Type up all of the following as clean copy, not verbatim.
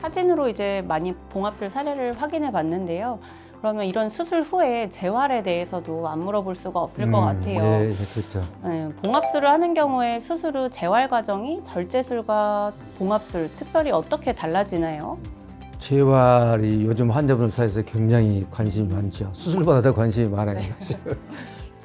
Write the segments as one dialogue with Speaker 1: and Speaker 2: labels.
Speaker 1: 사진으로 이제 많이 봉합술 사례를 확인해 봤는데요. 그러면 이런 수술 후에 재활에 대해서도 안 물어볼 수가 없을 것 같아요.
Speaker 2: 네, 그렇죠.
Speaker 1: 네, 봉합술을 하는 경우에 수술 후 재활 과정이 절제술과 봉합술 특별히 어떻게 달라지나요?
Speaker 2: 재활이 요즘 환자분들 사이에서 굉장히 관심이 많죠. 수술보다 더 관심이 많아요,
Speaker 1: 네.
Speaker 2: 사실.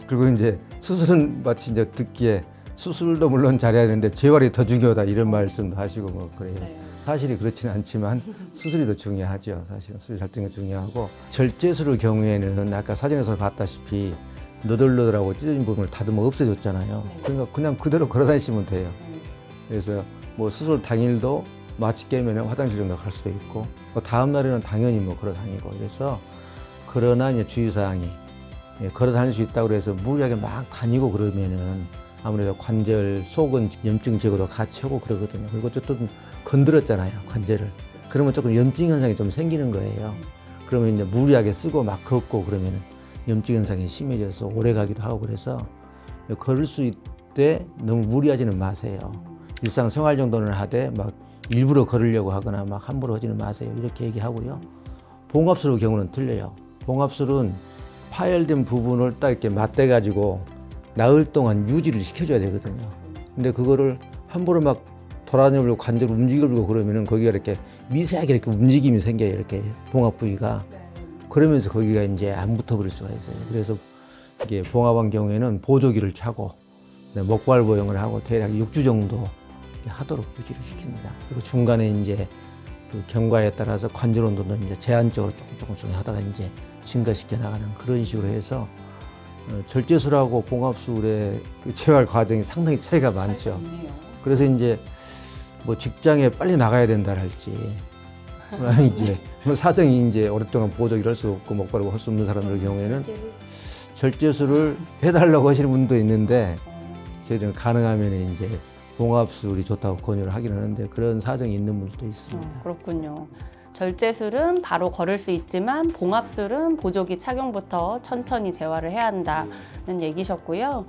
Speaker 2: 그리고 이제 수술은 마치 이제 듣기에 수술도 물론 잘해야 되는데 재활이 더 중요하다 이런 말씀도 하시고 뭐 그래요.
Speaker 1: 네.
Speaker 2: 사실이 그렇지는 않지만 수술이 더 중요하죠. 사실은 수술이 잘 되는 게 중요하고 절제술의 경우에는 아까 사진에서 봤다시피 너덜너덜하고 찢어진 부분을 다듬어 없애줬잖아요.
Speaker 1: 네.
Speaker 2: 그러니까 그냥 그대로 걸어다니시면 돼요. 그래서 뭐 수술 당일도 마취 깨면 화장실 정도 갈 수도 있고 뭐 다음 날에는 당연히 뭐 걸어다니고 그래서 그러나 이제 주의사항이 걸어다닐 수 있다고 그래서 무리하게 막 다니고 그러면은 아무래도 관절 속은 염증 제거도 같이 하고 그러거든요. 그리고 어쨌든 건드렸잖아요, 관절을. 그러면 조금 염증 현상이 좀 생기는 거예요. 그러면 이제 무리하게 쓰고 막 걷고 그러면은 염증 현상이 심해져서 오래 가기도 하고 그래서 걸을 수 있대 너무 무리하지는 마세요. 일상생활 정도는 하되 막 일부러 걸으려고 하거나 막 함부로 하지는 마세요. 이렇게 얘기하고요. 봉합술의 경우는 틀려요. 봉합술은 파열된 부분을 딱 이렇게 맞대가지고 나흘 동안 유지를 시켜줘야 되거든요. 근데 그거를 함부로 막 돌아다니고 관절 움직이고 그러면은 거기가 이렇게 미세하게 이렇게 움직임이 생겨요. 이렇게 봉합 부위가. 그러면서 거기가 이제 안 붙어버릴 수가 있어요. 그래서 이게 봉합한 경우에는 보조기를 차고 목발 보형을 하고 대략 6주 정도 하도록 유지를 시킵니다. 그리고 중간에 이제 그 경과에 따라서 관절 온도는 이제 제한적으로 조금씩 하다가 이제 증가시켜 나가는 그런 식으로 해서 절제술하고 봉합술의 그 재활 과정이 상당히 차이가 많죠. 그래서 이제 뭐 직장에 빨리 나가야 된다 할지, 이제 뭐 사정이 이제 오랫동안 보조기를 할 수 없고 목발을 할 수 없는 사람들 경우에는 절제술을 해달라고 하시는 분도 있는데 저희들은 가능하면 이제 봉합술이 좋다고 권유를 하긴 하는데 그런 사정이 있는 분들도 있습니다.
Speaker 1: 그렇군요. 절제술은 바로 걸을 수 있지만 봉합술은 보조기 착용부터 천천히 재활을 해야 한다는 얘기셨고요.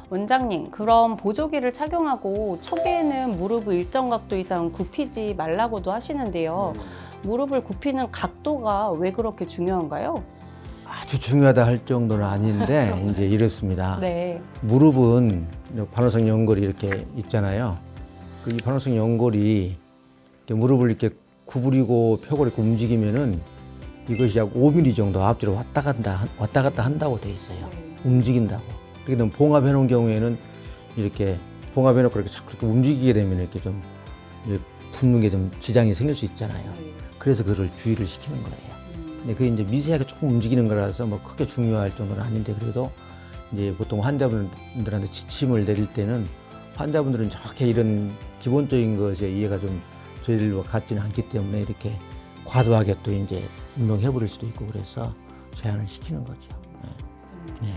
Speaker 1: 원장님, 그럼 보조기를 착용하고 초기에는 무릎을 일정 각도 이상 굽히지 말라고도 하시는데요. 무릎을 굽히는 각도가 왜 그렇게 중요한가요?
Speaker 2: 아주 중요하다 할 정도는 아닌데 이제 이렇습니다.
Speaker 1: 네.
Speaker 2: 무릎은 반월성 연골이 이렇게 있잖아요. 이 반월성 연골이 이렇게 무릎을 이렇게 구부리고 펴고 이렇게 움직이면은 이것이 약 5mm 정도 앞뒤로 왔다 갔다 한다고 돼 있어요. 움직인다고. 그렇게 되면 봉합해 놓은 경우에는 이렇게 봉합해 놓고 이렇게 자꾸 이렇게 움직이게 되면 이렇게 좀 붓는 게 좀 지장이 생길 수 있잖아요. 그래서 그걸 주의를 시키는 거예요. 근데 그게 이제 미세하게 조금 움직이는 거라서 뭐 크게 중요할 정도는 아닌데 그래도 이제 보통 환자분들한테 지침을 내릴 때는 환자분들은 정확히 이런 기본적인 것에 이해가 좀 저희들과 같지는 않기 때문에 이렇게 과도하게 또 이제 운동해 버릴 수도 있고 그래서 제한을 시키는 거죠. 네.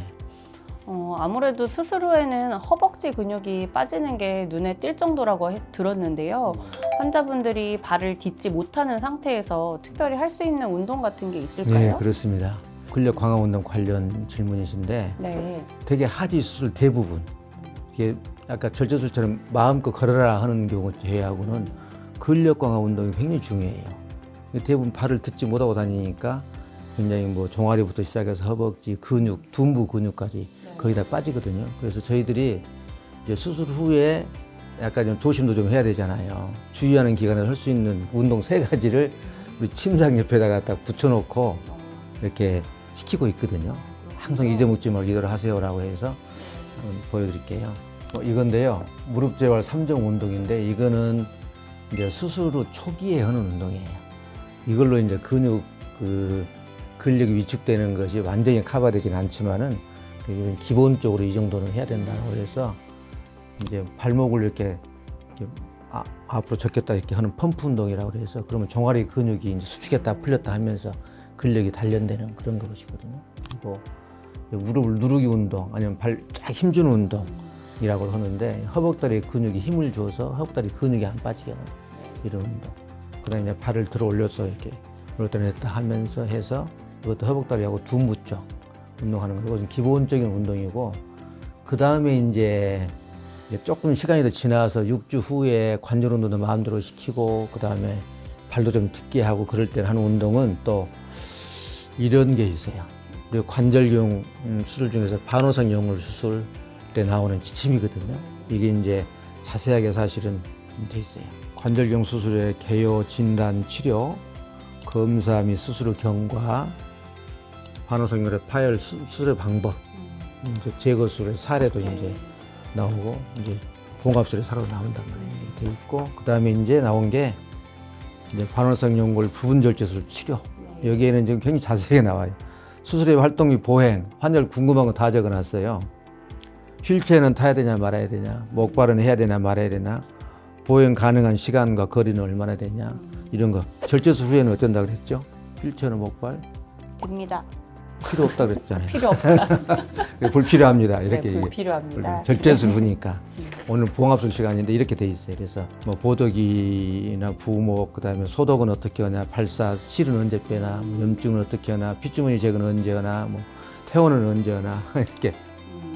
Speaker 1: 아무래도 수술 후에는 허벅지 근육이 빠지는 게 눈에 띌 정도라고 들었는데요. 환자분들이 발을 딛지 못하는 상태에서 특별히 할 수 있는 운동 같은 게 있을까요?
Speaker 2: 네, 그렇습니다. 근력 강화 운동 관련 질문이신데
Speaker 1: 네.
Speaker 2: 되게 하지 수술 대부분 이게 아까 절제술처럼 마음껏 걸어라 하는 경우 제외하고는 근력 강화 운동이 굉장히 중요해요. 대부분 발을 딛지 못하고 다니니까 굉장히 뭐 종아리부터 시작해서 허벅지 근육, 둔부 근육까지 거의 다 빠지거든요. 그래서 저희들이 이제 수술 후에 약간 좀 조심도 좀 해야 되잖아요. 주의하는 기간에 할 수 있는 운동 3가지를 우리 침상 옆에다가 딱 붙여놓고 이렇게 시키고 있거든요. 항상 잊어먹지 말고 이대로 하세요라고 해서 한번 보여드릴게요. 이건데요. 무릎 재활 3종 운동인데 이거는 이제 수술 후 초기에 하는 운동이에요. 이걸로 이제 근력이 위축되는 것이 완전히 커버되지는 않지만은 기본적으로 이 정도는 해야 된다고 해서 이제 발목을 이렇게 앞으로 젖혔다 이렇게 하는 펌프 운동이라고 해서 그러면 종아리 근육이 이제 수축했다 풀렸다 하면서 근력이 단련되는 그런 것이거든요. 그리고 무릎을 누르기 운동 아니면 발 쫙 힘주는 운동이라고 하는데 허벅다리 근육이 힘을 줘서 허벅다리 근육이 안 빠지게 하는 이런 운동. 그다음에 이제 발을 들어 올려서 이렇게 올렸다 냈다 하면서 해서 이것도 허벅다리하고 둔부 쪽 운동하는 거고 이것은 기본적인 운동이고 그 다음에 이제 조금 시간이 더 지나서 6주 후에 관절 운동도 마음대로 시키고 그 다음에 발도 좀 딛게 하고 그럴 때 하는 운동은 또 이런 게 있어요. 그리고 관절경 수술 중에서 반호성 영울 수술 때 나오는 지침이거든요. 이게 이제 자세하게 사실은 돼 있어요. 관절경 수술의 개요, 진단, 치료, 검사 및 수술 후 경과, 반호성 영울의 파열 수술의 방법, 이제 제거 수술의 사례도 이제 나오고 이제 봉합술의 사례도 나온단 말이에요. 돼 있고 그 다음에 이제 나온 게 이제 반원성 연골 부분 절제 수술 치료. 여기에는 지금 굉장히 자세하게 나와요. 수술의 활동 및 보행, 환자를 궁금한 거 다 적어놨어요. 휠체어는 타야 되냐 말아야 되냐, 목발은 해야 되냐 말아야 되냐, 보행 가능한 시간과 거리는 얼마나 되냐, 이런 거. 절제 수술 후에는 어쩐다 그랬죠? 휠체어는 목발
Speaker 1: 됩니다.
Speaker 2: 필요 없다 그랬잖아요.
Speaker 1: 필요 없다.
Speaker 2: 불필요합니다. 이렇게
Speaker 1: 네, 불필요합니다.
Speaker 2: 절제술 후니까 오늘 봉합술 시간인데 이렇게 돼 있어요. 그래서 뭐 보도기나 부목, 그다음에 소독은 어떻게 하냐, 발사 실은 언제 빼나, 뭐 염증은 어떻게 하나, 핏주머니 제거는 언제 하나, 뭐 퇴원은 언제 하나 이렇게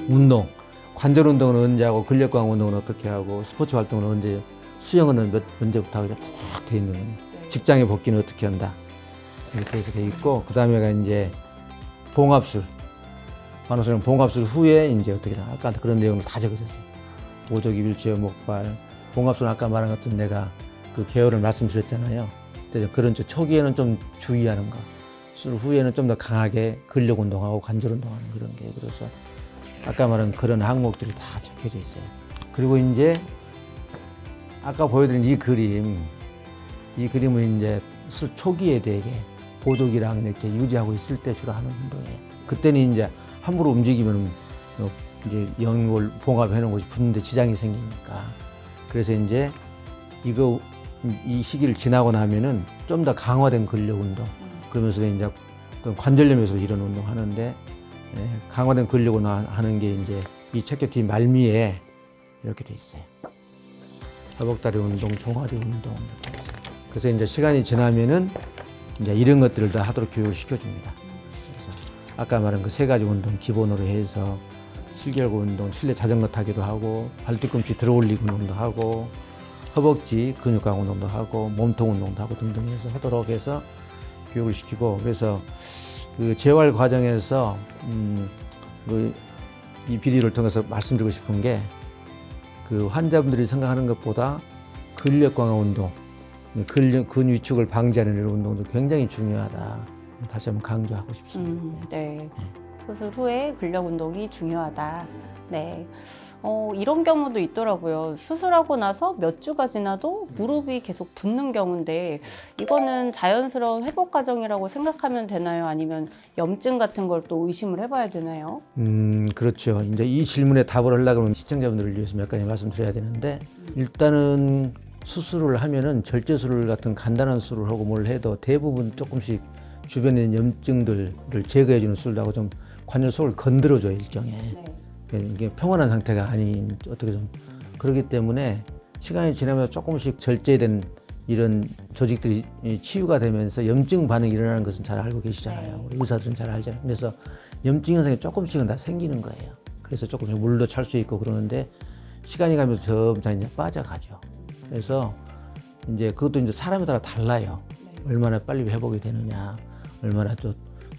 Speaker 2: 운동, 관절 운동은 언제 하고, 근력 강화 운동은 어떻게 하고, 스포츠 활동은 언제, 수영은 언제부터 하고 딱 돼 있는 거예요. 직장에 복귀는 어떻게 한다 이렇게 해서 돼 있고, 그다음에가 이제 봉합술, 반호술은 봉합술 후에 이제 어떻게 하나, 아까 그런 내용을 다 적어졌어요. 보조기, 휠체어, 목발, 봉합술은 아까 말한 것처럼 내가 그 개요를 말씀드렸잖아요. 그런 초기에는 좀 주의하는 거, 술 후에는 좀 더 강하게 근력 운동하고 관절 운동하는 그런 게, 그래서 아까 말한 그런 항목들이 다 적혀져 있어요. 그리고 이제 아까 보여드린 이 그림은 이제 술 초기에 되게 보조기랑 이렇게 유지하고 있을 때 주로 하는 운동이에요. 그때는 이제 함부로 움직이면 이제 연골 봉합해 놓은 곳이 붓는데 지장이 생기니까. 그래서 이제 이 시기를 지나고 나면은 좀 더 강화된 근력 운동, 그러면서 이제 또 관절염에서 이런 운동 하는데, 강화된 근력 운동 하는 게 이제 이 책교 뒤 말미에 이렇게 돼 있어요. 허벅다리 운동, 종아리 운동. 그래서 이제 시간이 지나면은 이제 이런 것들을 다 하도록 교육을 시켜줍니다. 그래서 아까 말한 그 세 가지 운동 기본으로 해서 실결구 운동, 실내 자전거 타기도 하고, 발 뒤꿈치 들어 올리기 운동도 하고, 허벅지 근육 강화 운동도 하고, 몸통 운동도 하고 등등 해서 하도록 해서 교육을 시키고, 그래서 그 재활 과정에서 이 비디오를 통해서 말씀드리고 싶은 게, 그 환자분들이 생각하는 것보다 근력 강화 운동, 근 위축을 방지하는 이런 운동도 굉장히 중요하다. 다시 한번 강조하고 싶습니다.
Speaker 1: 네. 수술 후에 근력 운동이 중요하다. 네. 이런 경우도 있더라고요. 수술하고 나서 몇 주가 지나도 무릎이 계속 붓는 경우인데, 이거는 자연스러운 회복 과정이라고 생각하면 되나요? 아니면 염증 같은 걸 또 의심을 해봐야 되나요?
Speaker 2: 그렇죠. 이제 이 질문에 답을 하려고 하면 시청자분들을 위해서 몇 가지 말씀드려야 되는데, 일단은 수술을 하면은 절제술을 같은 간단한 수술을 하고 뭘 해도 대부분 조금씩 주변에 있는 염증들을 제거해주는 수술하고 좀 관절 속을 건드려줘요, 일종의. 네. 이게 평온한 상태가 아닌, 어떻게 좀 그렇기 때문에 시간이 지나면 조금씩 절제된 이런 조직들이 치유가 되면서 염증 반응이 일어나는 것은 잘 알고 계시잖아요. 우리 의사들은 잘 알잖아요. 그래서 염증 현상이 조금씩은 다 생기는 거예요. 그래서 조금씩 물도 찰 수 있고 그러는데, 시간이 가면서 점차 이제 빠져가죠. 그래서 이제 그것도 이제 사람에 따라 달라요. 얼마나 빨리 회복이 되느냐, 얼마나 또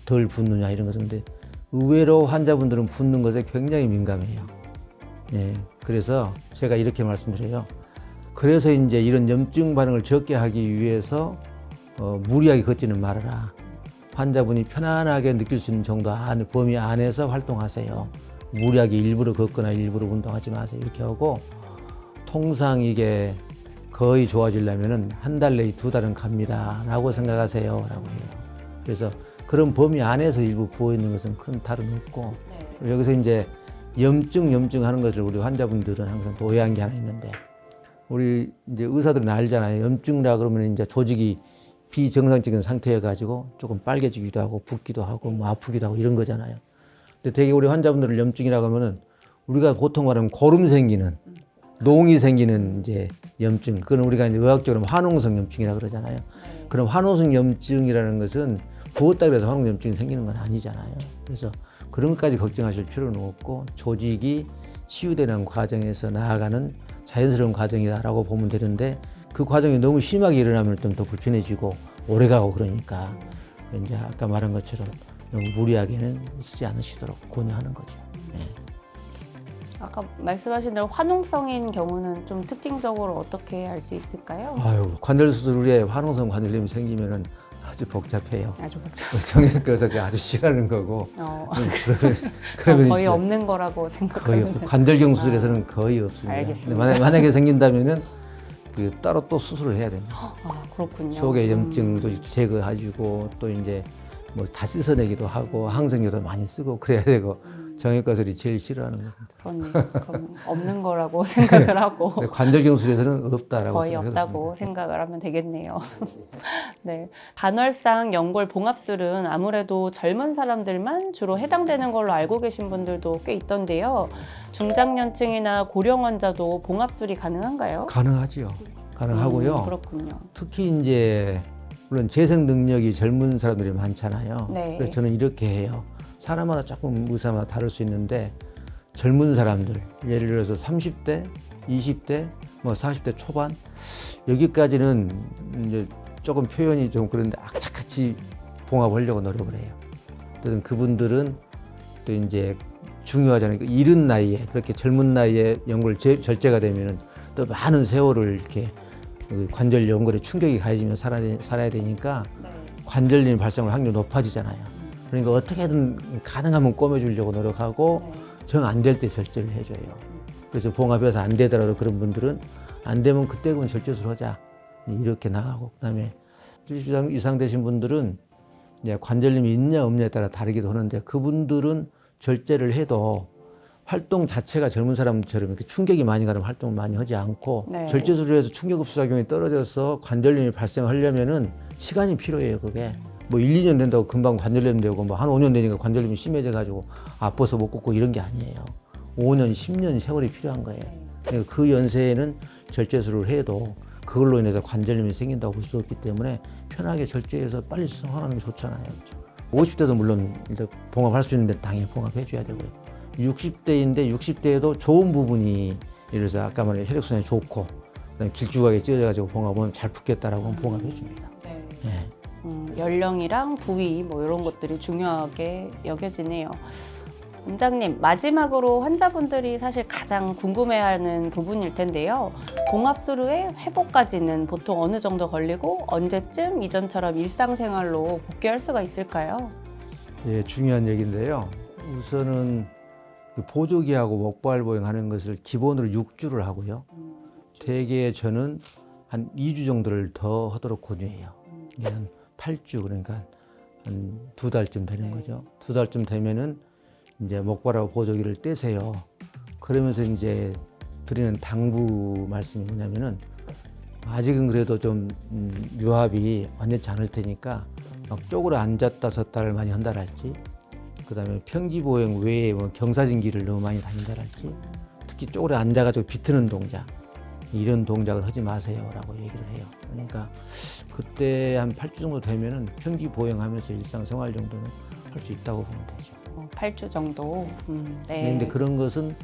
Speaker 2: 덜 붓느냐 이런 것은. 근데 의외로 환자분들은 붓는 것에 굉장히 민감해요. 예, 그래서 제가 이렇게 말씀드려요. 그래서 이제 이런 염증 반응을 적게 하기 위해서 무리하게 걷지는 말아라. 환자분이 편안하게 느낄 수 있는 정도 범위 안에서 활동하세요. 무리하게 일부러 걷거나 일부러 운동하지 마세요. 이렇게 하고, 통상 이게 거의 좋아지려면은 한 달 내지 2달은 갑니다 라고 생각하세요 라고 해요. 그래서 그런 범위 안에서 일부 부어 있는 것은 큰 탈은 없고, 여기서 이제 염증 하는 것을 우리 환자분들은 항상 또 오해한 게 하나 있는데, 우리 이제 의사들은 알잖아요. 염증이라 그러면 이제 조직이 비정상적인 상태여 가지고 조금 빨개지기도 하고 붓기도 하고 뭐 아프기도 하고 이런 거잖아요. 근데 되게 우리 환자분들을 염증이라고 하면은 우리가 보통 말하면 고름 생기는, 농이 생기는 이제 염증, 그건 우리가 이제 의학적으로 화농성 염증이라고 그러잖아요. 그럼 화농성 염증이라는 것은 부었다 그래서 화농성 염증이 생기는 건 아니잖아요. 그래서 그런 것까지 걱정하실 필요는 없고, 조직이 치유되는 과정에서 나아가는 자연스러운 과정이다라고 보면 되는데, 그 과정이 너무 심하게 일어나면 좀 더 불편해지고 오래가고 그러니까 이제 아까 말한 것처럼 너무 무리하게는 쓰지 않으시도록 권유하는 거죠. 네.
Speaker 1: 아까 말씀하신 대로 화농성인 경우는 좀 특징적으로 어떻게 알 수 있을까요?
Speaker 2: 아유, 관절 수술 후에 화농성 관절염이 생기면은 아주 복잡해요.
Speaker 1: 아주 복잡.
Speaker 2: 정형외과 의사가 아주 싫어하는 거고.
Speaker 1: 거의
Speaker 2: 이제
Speaker 1: 없는 거라고
Speaker 2: 거의
Speaker 1: 생각하면
Speaker 2: 없고 관절경 수술에서는 거의 없습니다.
Speaker 1: 알겠습니다.
Speaker 2: 근데 만약에 생긴다면은 그 따로 또 수술을 해야 됩니다.
Speaker 1: 아, 그렇군요.
Speaker 2: 속에 염증도 제거해주고 또 이제 뭐 다 씻어내기도 하고 항생제도 많이 쓰고 그래야 되고 정형외과들이 제일 싫어하는 겁니다.
Speaker 1: 그렇네요. 그럼 없는 거라고 생각을 하고
Speaker 2: 근데 관절경 수술에서는 없다라고
Speaker 1: 거의
Speaker 2: 생각해도
Speaker 1: 없다고
Speaker 2: 됩니다.
Speaker 1: 생각을 하면 되겠네요. 네, 반월상 연골 봉합술은 아무래도 젊은 사람들만 주로 해당되는 걸로 알고 계신 분들도 꽤 있던데요. 중장년층이나 고령 환자도 봉합술이 가능한가요?
Speaker 2: 가능하지요. 가능하고요.
Speaker 1: 그렇군요.
Speaker 2: 특히 이제 물론 재생 능력이 젊은 사람들이 많잖아요.
Speaker 1: 네.
Speaker 2: 그래서 저는 이렇게 해요. 사람마다 조금 의사마다 다를 수 있는데 젊은 사람들 예를 들어서 30대, 20대, 뭐 40대 초반 여기까지는 이제 조금 표현이 좀 그런데 악착같이 봉합하려고 노력을 해요. 어쨌든 그분들은 또 이제 중요하잖아요. 이른 나이에 그렇게 젊은 나이에 연골 절제가 되면은 또 많은 세월을 이렇게 관절 연골에 충격이 가해지며 살아야 되니까 관절염 발생할 확률이 높아지잖아요. 그러니까 어떻게든 가능하면 꼬매주려고 노력하고 정 안 될 때 절제를 해줘요. 그래서 봉합해서 안 되더라도 그런 분들은 안 되면 그때 그건 절제술 하자 이렇게 나가고 그다음에 70 이상 되신 분들은 이제 관절염이 있냐 없냐에 따라 다르기도 하는데 그분들은 절제를 해도 활동 자체가 젊은 사람처럼 이렇게 충격이 많이 가는 활동을 많이 하지 않고
Speaker 1: 네.
Speaker 2: 절제술을 해서 충격 흡수 작용이 떨어져서 관절염이 발생하려면은 시간이 필요해요. 그게 뭐 1, 2년 된다고 금방 관절염 되고 뭐 한 5년 되니까 관절염이 심해져 가지고 아파서 못 걷고 이런 게 아니에요. 5년, 10년 세월이 필요한 거예요. 그러니까 그 연세에는 절제술을 해도 그걸로 인해서 관절염이 생긴다고 볼 수 없기 때문에 편하게 절제해서 빨리 성하는 게 좋잖아요. 50대도 물론 일단 봉합할 수 있는데 당연히 봉합해 줘야 되고요. 60대인데 60대에도 좋은 부분이 예를 들어서 아까 말한 혈액순환이 좋고 그다음에 길쭉하게 찢어져가지고 봉합하면 잘 붙겠다라고 하면 봉합해 줍니다.
Speaker 1: 네.
Speaker 2: 네.
Speaker 1: 연령이랑 부위 뭐 이런 것들이 중요하게 여겨지네요. 원장님, 마지막으로 환자분들이 사실 가장 궁금해하는 부분일 텐데요. 봉합술 후에 회복까지는 보통 어느 정도 걸리고 언제쯤 이전처럼 일상생활로 복귀할 수가 있을까요?
Speaker 2: 예, 중요한 얘기인데요. 우선은 보조기하고 목발보행 하는 것을 기본으로 6주를 하고요. 대개 저는 한 2주 정도를 더 하도록 권유해요. 한 8주 그러니까 한 2달쯤 되는 거죠. 2달쯤 되면은 이제 목발하고 보조기를 떼세요. 그러면서 이제 드리는 당부 말씀이 뭐냐면은 아직은 그래도 좀 유압이 완전치 않을 테니까 막 쪼그려 앉았다 섰다를 많이 한다랄지 그다음에 평지보행 외에 뭐 경사진기를 너무 많이 다닌다랄지 특히 쪼그려 앉아가지고 비트는 동작 이런 동작을 하지 마세요라고 얘기를 해요. 그러니까 그때 한 8주 정도 되면은 평지보행하면서 일상생활 정도는 할 수 있다고 보면 되죠.
Speaker 1: 8주 정도. 네.
Speaker 2: 그런데 그런 것은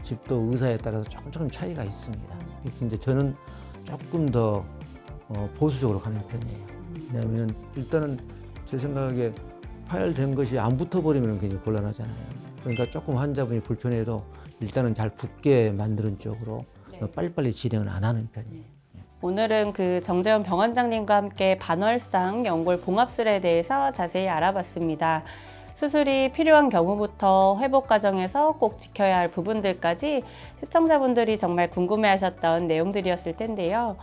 Speaker 2: 집도 의사에 따라서 조금 차이가 있습니다. 그래서 이제 저는 조금 더 보수적으로 가는 편이에요. 왜냐하면 일단은 제 생각에 파열된 것이 안 붙어버리면 굉장히 곤란하잖아요. 그러니까 조금 환자분이 불편해도 일단은 잘 붙게 만드는 쪽으로 빨리빨리 진행을 안 하는 편이에요.
Speaker 1: 오늘은 그 정재원 병원장님과 함께 반월상 연골 봉합술에 대해서 자세히 알아봤습니다. 수술이 필요한 경우부터 회복 과정에서 꼭 지켜야 할 부분들까지 시청자분들이 정말 궁금해하셨던 내용들이었을 텐데요.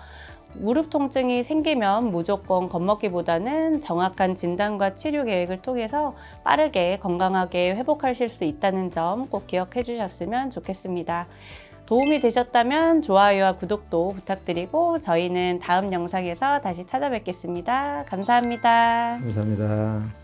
Speaker 1: 무릎 통증이 생기면 무조건 겁먹기보다는 정확한 진단과 치료 계획을 통해서 빠르게 건강하게 회복하실 수 있다는 점 꼭 기억해 주셨으면 좋겠습니다. 도움이 되셨다면 좋아요와 구독도 부탁드리고 저희는 다음 영상에서 다시 찾아뵙겠습니다. 감사합니다.
Speaker 2: 감사합니다.